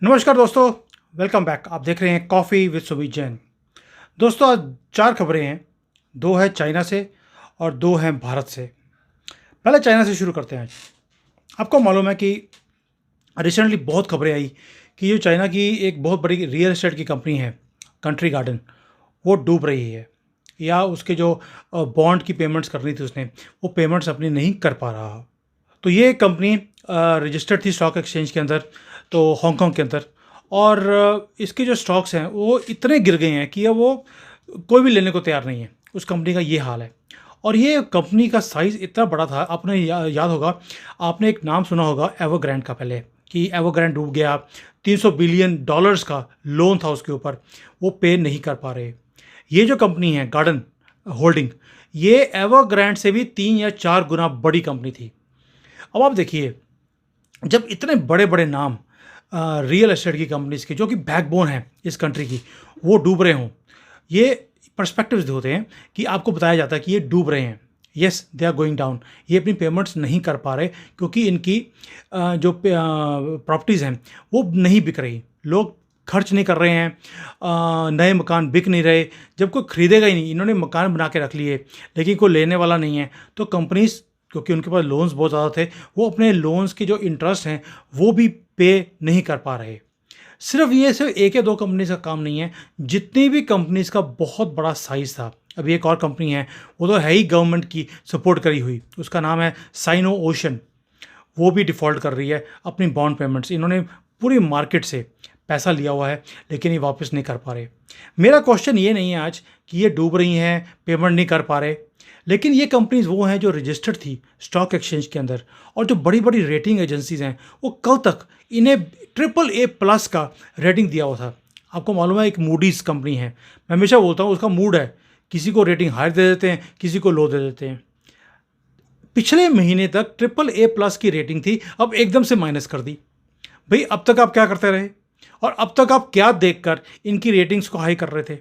नमस्कार दोस्तों, welcome back. आप देख रहे हैं कॉफ़ी विद सुमित जैन। दोस्तों, आज 4 खबरें हैं। 2 हैं चाइना से और 2 हैं भारत से। पहले चाइना से शुरू करते हैं आज। आपको मालूम है कि रिसेंटली बहुत खबरें आई कि जो चाइना की एक बहुत बड़ी रियल एस्टेट की कंपनी है, कंट्री गार्डन, वो डूब रही है या उसके जो बॉन्ड की पेमेंट्स करनी थी उसने, वो पेमेंट्स अपनी नहीं कर पा रहा। तो ये कंपनी रजिस्टर्ड थी स्टॉक एक्सचेंज के अंदर, तो हांगकांग के अंदर। और इसके जो स्टॉक्स हैं वो इतने गिर गए हैं कि अब वो कोई भी लेने को तैयार नहीं है। उस कंपनी का ये हाल है। और ये कंपनी का साइज़ इतना बड़ा था, आपने याद होगा, आपने एक नाम सुना होगा एवरग्रांड का पहले, कि एवरग्रांड डूब गया। 300 बिलियन डॉलर्स का लोन था उसके ऊपर, वो पे नहीं कर पा रहे। ये जो कंपनी है गार्डन होल्डिंग, ये एवरग्रांड से भी 3 या 4 गुना बड़ी कंपनी थी। अब आप देखिए, जब इतने बड़े बड़े नाम रियल एस्टेट की कंपनीज की, जो कि बैकबोन है इस कंट्री की, वो डूब रहे हों, ये पर्सपेक्टिव्स होते हैं कि आपको बताया जाता है कि ये डूब रहे हैं। Yes, they are going down. ये अपनी पेमेंट्स नहीं कर पा रहे क्योंकि इनकी जो प्रॉपर्टीज़ हैं वो नहीं बिक रही, लोग खर्च नहीं कर रहे हैं, नए मकान बिक नहीं रहे। जब कोई खरीदेगा ही नहीं, इन्होंने मकान बना के रख लिए लेकिन कोई लेने वाला नहीं है, तो कंपनीज, क्योंकि उनके पास लोन्स बहुत ज़्यादा थे, वो अपने लोन्स के जो इंटरेस्ट हैं वो भी पे नहीं कर पा रहे। सिर्फ एक या दो कंपनीज का काम नहीं है, जितनी भी कंपनीज का बहुत बड़ा साइज था। अभी एक और कंपनी है, वो तो है ही गवर्नमेंट की सपोर्ट करी हुई, उसका नाम है साइनो ओशन। वो भी डिफ़ॉल्ट कर रही है अपनी बॉन्ड पेमेंट्स। इन्होंने पूरी मार्केट से पैसा लिया हुआ है लेकिन ये वापस नहीं कर पा रहे। मेरा क्वेश्चन ये नहीं है आज कि ये डूब रही हैं, पेमेंट नहीं कर पा रहे, लेकिन ये कंपनीज वो हैं जो रजिस्टर्ड थी स्टॉक एक्सचेंज के अंदर, और जो बड़ी बड़ी रेटिंग एजेंसीज हैं वो कल तक इन्हें AAA+ का रेटिंग दिया हुआ था। आपको मालूम है, एक मूडीज़ कंपनी है, मैं हमेशा बोलता हूँ उसका मूड है, किसी को रेटिंग हाई दे देते हैं, किसी को लो दे देते हैं। पिछले महीने तक AAA+ की रेटिंग थी, अब एकदम से माइनस कर दी। भाई, अब तक आप क्या करते रहे और अब तक आप क्या देखकर इनकी रेटिंग्स को हाई कर रहे थे?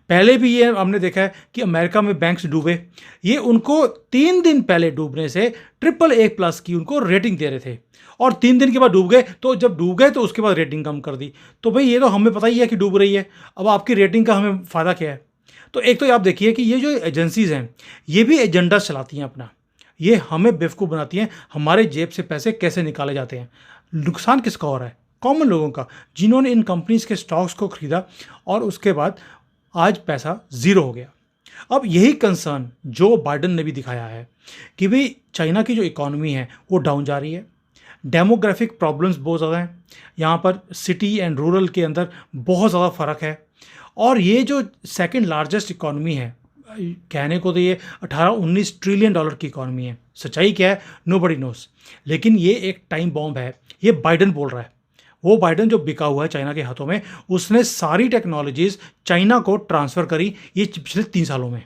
पहले भी ये हमने देखा है कि अमेरिका में बैंक्स डूबे, ये उनको 3 दिन पहले डूबने से AAA+ की उनको रेटिंग दे रहे थे, और 3 दिन के बाद डूब गए। तो जब डूब गए तो उसके बाद रेटिंग कम कर दी। तो भाई, ये तो हमें पता ही है कि डूब रही है, अब आपकी रेटिंग का हमें फ़ायदा क्या है? तो एक तो आप देखिए कि ये जो एजेंसीज़ हैं, ये भी एजेंडा चलाती हैं अपना, ये हमें बेवकूफ़ बनाती हैं, हमारे जेब से पैसे कैसे निकाले जाते हैं। नुकसान किसका हो रहा है? कॉमन लोगों का, जिन्होंने इन कंपनीज़ के स्टॉक्स को खरीदा और उसके बाद आज पैसा ज़ीरो हो गया। अब यही कंसर्न जो बाइडन ने भी दिखाया है कि भाई, चाइना की जो इकॉनमी है वो डाउन जा रही है, डेमोग्राफिक प्रॉब्लम्स बहुत ज़्यादा हैं, यहाँ पर सिटी एंड रूरल के अंदर बहुत ज़्यादा फ़र्क है, और ये जो सेकंड लार्जेस्ट इकॉनमी है, कहने को तो ये 18-19 ट्रिलियन डॉलर की इकॉनमी है। सच्चाई क्या है, नोबडी नोस। लेकिन ये एक टाइम बॉम्ब है, ये बाइडन बोल रहा है। वो बाइडन जो बिका हुआ है चाइना के हाथों में, उसने सारी टेक्नोलॉजीज चाइना को ट्रांसफ़र करी ये पिछले 3 सालों में।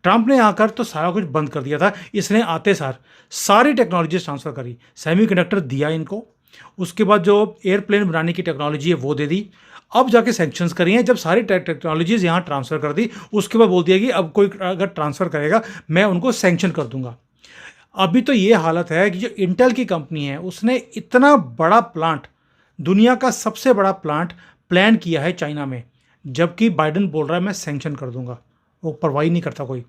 ट्रंप ने आकर तो सारा कुछ बंद कर दिया था, इसने आते सार सारी टेक्नोलॉजीज ट्रांसफ़र करी। सेमीकंडक्टर दिया इनको, उसके बाद जो एयरप्लेन बनाने की टेक्नोलॉजी है वो दे दी, अब जाके सैंक्शंस करी हैं। जब सारी टेक्नोलॉजीज़ यहाँ ट्रांसफ़र कर दी, उसके बाद बोल दिया कि अब कोई अगर ट्रांसफ़र करेगा मैं उनको सैंक्शन कर दूंगा। अभी तो ये हालत है कि जो इंटेल की कंपनी है, उसने इतना बड़ा प्लांट, दुनिया का सबसे बड़ा प्लांट प्लान किया है चाइना में, जबकि बाइडन बोल रहा है मैं सैंक्शन कर दूंगा। वो परवाही नहीं करता कोई।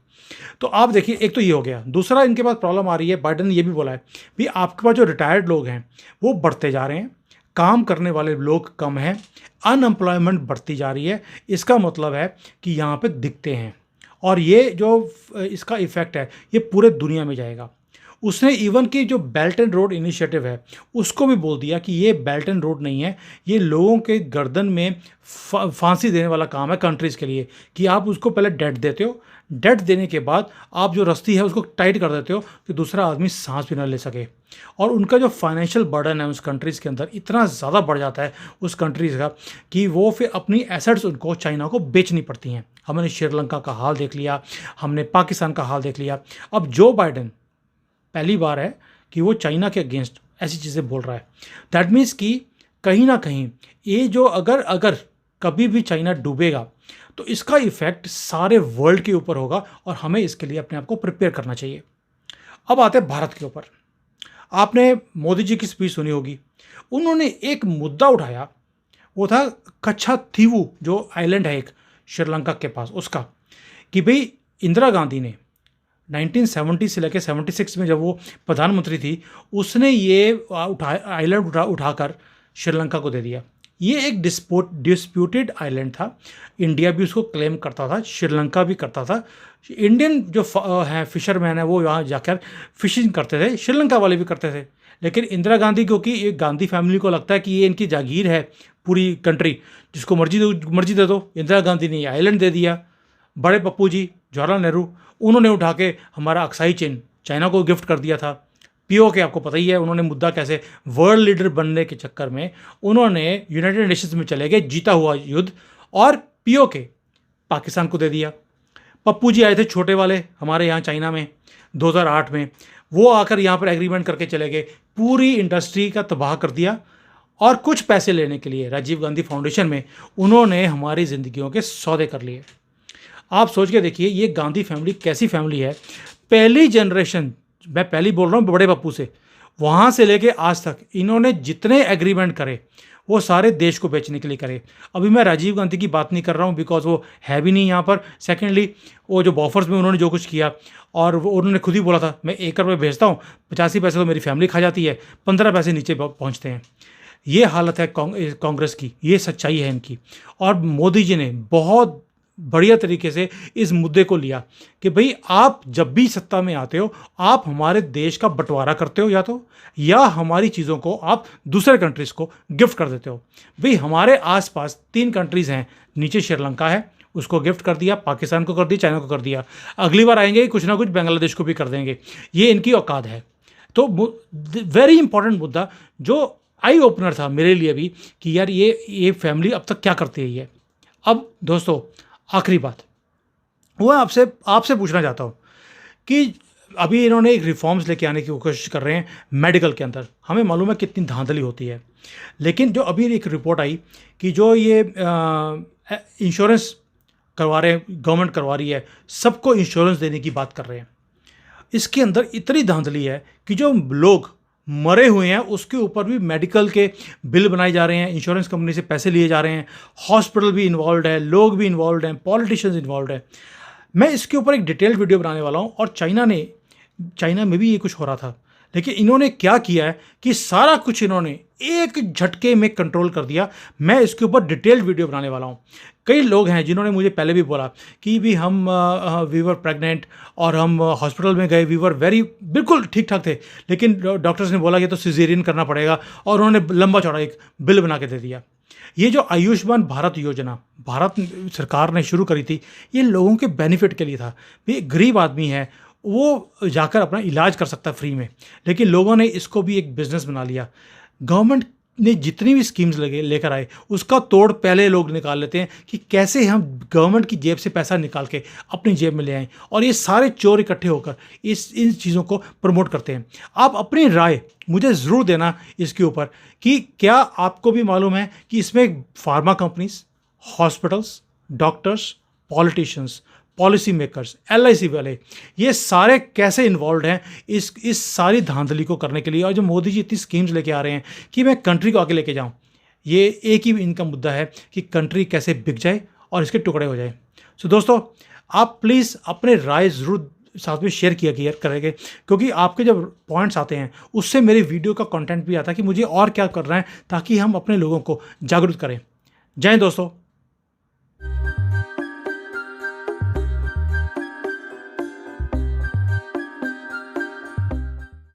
तो आप देखिए, एक तो ये हो गया। दूसरा, इनके पास प्रॉब्लम आ रही है, बाइडन ने ये भी बोला है भी आपके पास जो रिटायर्ड लोग हैं वो बढ़ते जा रहे हैं, काम करने वाले लोग कम हैं, अनएम्प्लॉयमेंट बढ़ती जा रही है। इसका मतलब है कि यहाँ पे दिखते हैं, और ये जो इसका इफ़ेक्ट है ये पूरे दुनिया में जाएगा। उसने इवन की जो बेल्ट एंड रोड इनिशिएटिव है उसको भी बोल दिया कि ये बेल्ट एंड रोड नहीं है, ये लोगों के गर्दन में फांसी देने वाला काम है कंट्रीज़ के लिए, कि आप उसको पहले डेट देते हो, डेट देने के बाद आप जो रस्सी है उसको टाइट कर देते हो कि दूसरा आदमी सांस भी ना ले सके। और उनका जो फाइनेंशियल बर्डन है उस कंट्रीज़ के अंदर इतना ज़्यादा बढ़ जाता है उस कंट्रीज़ का कि वो फिर अपनी एसेट्स उनको चाइना को बेचनी पड़ती हैं। हमने श्रीलंका का हाल देख लिया, हमने पाकिस्तान का हाल देख लिया। अब जो बाइडन पहली बार है कि वो चाइना के अगेंस्ट ऐसी चीज़ें बोल रहा है। दैट मीन्स कि कहीं ना कहीं ये जो अगर अगर कभी भी चाइना डूबेगा तो इसका इफ़ेक्ट सारे वर्ल्ड के ऊपर होगा, और हमें इसके लिए अपने आप को प्रिपेयर करना चाहिए। अब आते हैं भारत के ऊपर। आपने मोदी जी की स्पीच सुनी होगी, उन्होंने एक मुद्दा उठाया वो था कच्छा थीवू, जो आइलैंड है एक श्रीलंका के पास, उसका, कि भाई इंदिरा गांधी ने 1970 से लेकर 76 में जब वो प्रधानमंत्री थी, उसने ये आइलैंड उठाकर श्रीलंका को दे दिया। ये एक डिस्प्यूटेड आइलैंड था। इंडिया भी उसको क्लेम करता था, श्रीलंका भी करता था। इंडियन जो हैं फिशरमैन है वो यहाँ जाकर फिशिंग करते थे, श्रीलंका वाले भी करते थे। लेकिन इंदिरा गांधी, क्योंकि ये गांधी फैमिली को लगता है कि ये इनकी जागीर है पूरी कंट्री, जिसको मर्जी दे दो, इंदिरा गांधी ने ये आइलैंड दे दिया। बड़े पप्पू जी जवाहरलाल नेहरू, उन्होंने उठा के हमारा अक्साई चेन चाइना को गिफ्ट कर दिया था। पीओके आपको पता ही है, उन्होंने मुद्दा कैसे वर्ल्ड लीडर बनने के चक्कर में उन्होंने यूनाइटेड नेशंस में चले गए, जीता हुआ युद्ध, और पीओके पाकिस्तान को दे दिया। पप्पू जी आए थे छोटे वाले हमारे यहाँ चाइना में 2008 में, वो आकर यहाँ पर एग्रीमेंट करके चले गए, पूरी इंडस्ट्री का तबाह कर दिया। और कुछ पैसे लेने के लिए राजीव गांधी फाउंडेशन में उन्होंने हमारी ज़िंदगियों के सौदे कर लिए। आप सोच के देखिए ये गांधी फैमिली कैसी फैमिली है। पहली जनरेशन, मैं पहली बोल रहा हूँ बड़े पप्पू से, वहाँ से लेके आज तक इन्होंने जितने एग्रीमेंट करे वो सारे देश को बेचने के लिए करे। अभी मैं राजीव गांधी की बात नहीं कर रहा हूँ बिकॉज वो है भी नहीं यहाँ पर। सेकेंडली वो जो बॉफर्स में उन्होंने जो कुछ किया, और वो उन्होंने खुद ही बोला था मैं 1 रुपये भेजता हूँ, 85 पैसे तो मेरी फैमिली खा जाती है, 15 पैसे नीचे पहुँचते हैं। ये हालत है कांग्रेस की, ये सच्चाई है इनकी। और मोदी जी ने बहुत बढ़िया तरीके से इस मुद्दे को लिया कि भाई आप जब भी सत्ता में आते हो, आप हमारे देश का बंटवारा करते हो या हमारी चीज़ों को आप दूसरे कंट्रीज़ को गिफ्ट कर देते हो। भाई हमारे आसपास 3 कंट्रीज़ हैं, नीचे श्रीलंका है, उसको गिफ्ट कर दिया, पाकिस्तान को कर दिया, चाइना को कर दिया, अगली बार आएंगे कुछ ना कुछ बांग्लादेश को भी कर देंगे। ये इनकी औकात है। तो वेरी इंपॉर्टेंट मुद्दा जो आई ओपनर था मेरे लिए भी कि यार ये फैमिली अब तक क्या करती है ये। अब दोस्तों आखिरी बात वो आपसे पूछना चाहता हूँ कि अभी इन्होंने एक रिफॉर्म्स लेके आने की कोशिश कर रहे हैं मेडिकल के अंदर। हमें मालूम है कितनी धांधली होती है, लेकिन जो अभी एक रिपोर्ट आई कि जो ये इंश्योरेंस करवा रहे हैं, गवर्नमेंट करवा रही है, सबको इंश्योरेंस देने की बात कर रहे हैं। इसके अंदर इतनी धांधली है कि जो लोग मरे हुए हैं उसके ऊपर भी मेडिकल के बिल बनाए जा रहे हैं, इंश्योरेंस कंपनी से पैसे लिए जा रहे हैं, हॉस्पिटल भी इन्वॉल्व है, लोग भी इन्वॉल्व हैं, पॉलिटिशियंस इन्वॉल्व है। मैं इसके ऊपर एक डिटेल्ड वीडियो बनाने वाला हूँ। और चाइना में भी ये कुछ हो रहा था, लेकिन इन्होंने क्या किया है कि सारा कुछ इन्होंने एक झटके में कंट्रोल कर दिया। मैं इसके ऊपर डिटेल्ड वीडियो बनाने वाला हूँ। कई लोग हैं जिन्होंने मुझे पहले भी बोला कि भी हम वी वर प्रेग्नेंट और हम हॉस्पिटल में गए, वी वर बिल्कुल ठीक ठाक थे, लेकिन डॉक्टर्स ने बोला कि तो सिजेरियन करना पड़ेगा, और उन्होंने लंबा चौड़ा एक बिल बना के दे दिया। ये जो आयुष्मान भारत योजना भारत सरकार ने शुरू करी थी, ये लोगों के बेनिफिट के लिए था। ये गरीब आदमी है, वो जाकर अपना इलाज कर सकता है फ्री में, लेकिन लोगों ने इसको भी एक बिजनेस बना लिया। गवर्नमेंट ने जितनी भी स्कीम्स लेकर आए उसका तोड़ पहले लोग निकाल लेते हैं कि कैसे हम गवर्नमेंट की जेब से पैसा निकाल के अपनी जेब में ले आएं, और ये सारे चोर इकट्ठे होकर इन चीज़ों को प्रमोट करते हैं। आप अपनी राय मुझे ज़रूर देना इसके ऊपर कि क्या आपको भी मालूम है कि इसमें pharma companies, hospitals, doctors, politicians, policy makers, LIC वाले, ये सारे कैसे इन्वॉल्व हैं इस सारी धांधली को करने के लिए। और जो मोदी जी इतनी स्कीम्स लेके आ रहे हैं कि मैं कंट्री को आगे लेके जाऊं, ये एक ही इनका मुद्दा है कि कंट्री कैसे बिक जाए और इसके टुकड़े हो जाए। सो दोस्तों, आप प्लीज़ अपने राय ज़रूर साथ में शेयर करेंगे, क्योंकि आपके जब पॉइंट्स आते हैं उससे मेरे वीडियो का कंटेंट भी आता है कि मुझे और क्या करना है ताकि हम अपने लोगों को जागरूक करें। जय हिंद दोस्तों।